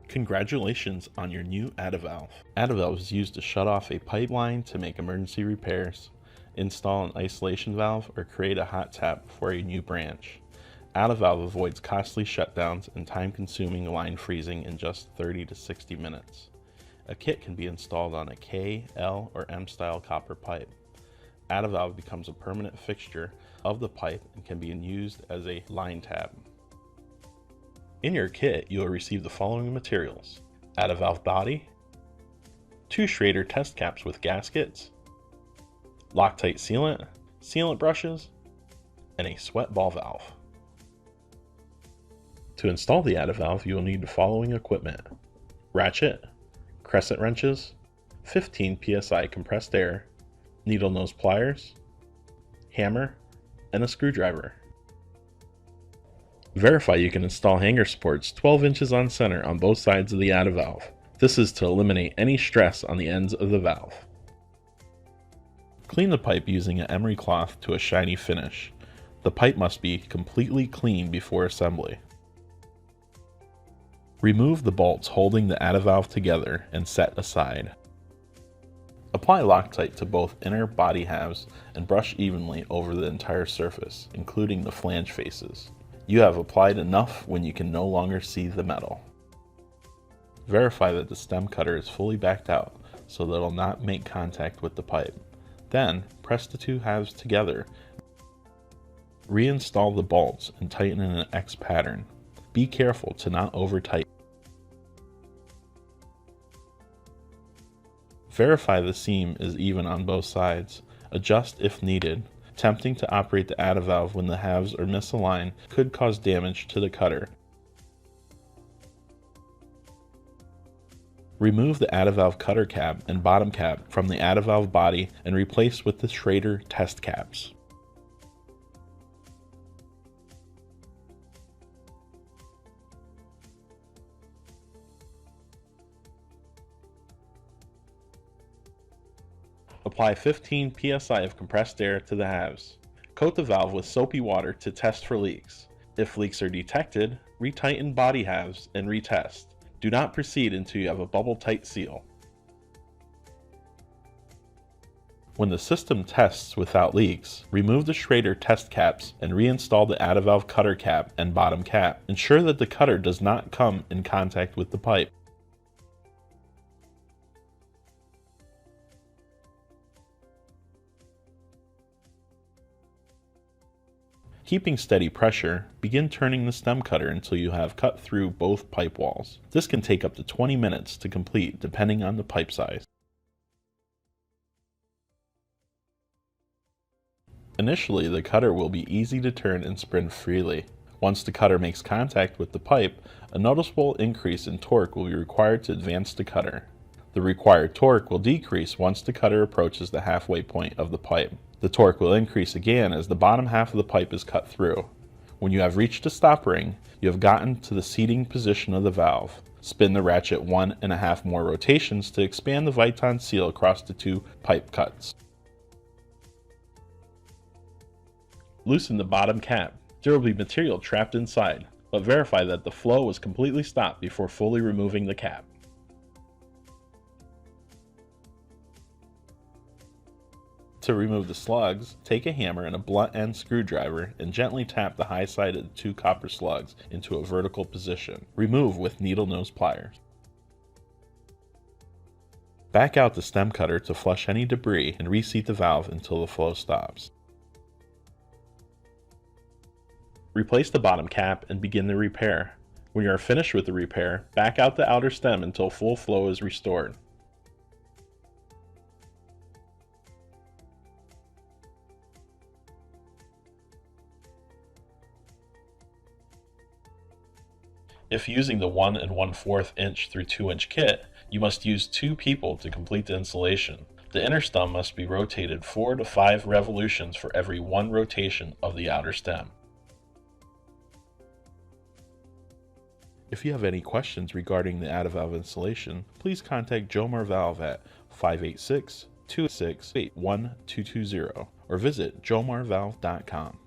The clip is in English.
Congratulations on your new AddaValve. AddaValve is used to shut off a pipeline to make emergency repairs, install an isolation valve, or create a hot tap for a new branch. AddaValve avoids costly shutdowns and time-consuming line freezing in just 30 to 60 minutes. A kit can be installed on a K, L, or M style copper pipe. AddaValve becomes a permanent fixture of the pipe and can be used as a line tab. In your kit, you will receive the following materials: AddaValve body, 2 Schrader test caps with gaskets, Loctite sealant, sealant brushes, and a sweat ball valve. To install the AddaValve, you will need the following equipment: ratchet, crescent wrenches, 15 psi compressed air, needle nose pliers, hammer, and a screwdriver. Verify you can install hanger supports 12 inches on center on both sides of the AddaValve. This is to eliminate any stress on the ends of the valve. Clean the pipe using an emery cloth to a shiny finish. The pipe must be completely clean before assembly. Remove the bolts holding the AddaValve together and set aside. Apply Loctite to both inner body halves and brush evenly over the entire surface, including the flange faces. You have applied enough when you can no longer see the metal. Verify that the stem cutter is fully backed out so that it will not make contact with the pipe. Then, press the two halves together. Reinstall the bolts and tighten in an X pattern. Be careful to not over-tighten. Verify the seam is even on both sides. Adjust if needed. Attempting to operate the AddaValve when the halves are misaligned could cause damage to the cutter. Remove the AddaValve cutter cap and bottom cap from the AddaValve body and replace with the Schrader test caps. Apply 15 psi of compressed air to the halves. Coat the valve with soapy water to test for leaks. If leaks are detected, retighten body halves and retest. Do not proceed until you have a bubble-tight seal. When the system tests without leaks, remove the Schrader test caps and reinstall the AddaValve cutter cap and bottom cap. Ensure that the cutter does not come in contact with the pipe. Keeping steady pressure, begin turning the stem cutter until you have cut through both pipe walls. This can take up to 20 minutes to complete depending on the pipe size. Initially, the cutter will be easy to turn and spin freely. Once the cutter makes contact with the pipe, a noticeable increase in torque will be required to advance the cutter. The required torque will decrease once the cutter approaches the halfway point of the pipe. The torque will increase again as the bottom half of the pipe is cut through. When you have reached a stop ring, you have gotten to the seating position of the valve. Spin the ratchet 1.5 more rotations to expand the Viton seal across the 2 pipe cuts. Loosen the bottom cap. There will be material trapped inside, but verify that the flow was completely stopped before fully removing the cap. To remove the slugs, take a hammer and a blunt end screwdriver and gently tap the high side of the 2 copper slugs into a vertical position. Remove with needle nose pliers. Back out the stem cutter to flush any debris and reseat the valve until the flow stops. Replace the bottom cap and begin the repair. When you are finished with the repair, back out the outer stem until full flow is restored. If using the 1 1/4 inch through 2 inch kit, you must use 2 people to complete the installation. The inner stem must be rotated 4 to 5 revolutions for every 1 rotation of the outer stem. If you have any questions regarding the AddaValve installation, please contact Jomar Valve at 586-268-1220 or visit jomarvalve.com.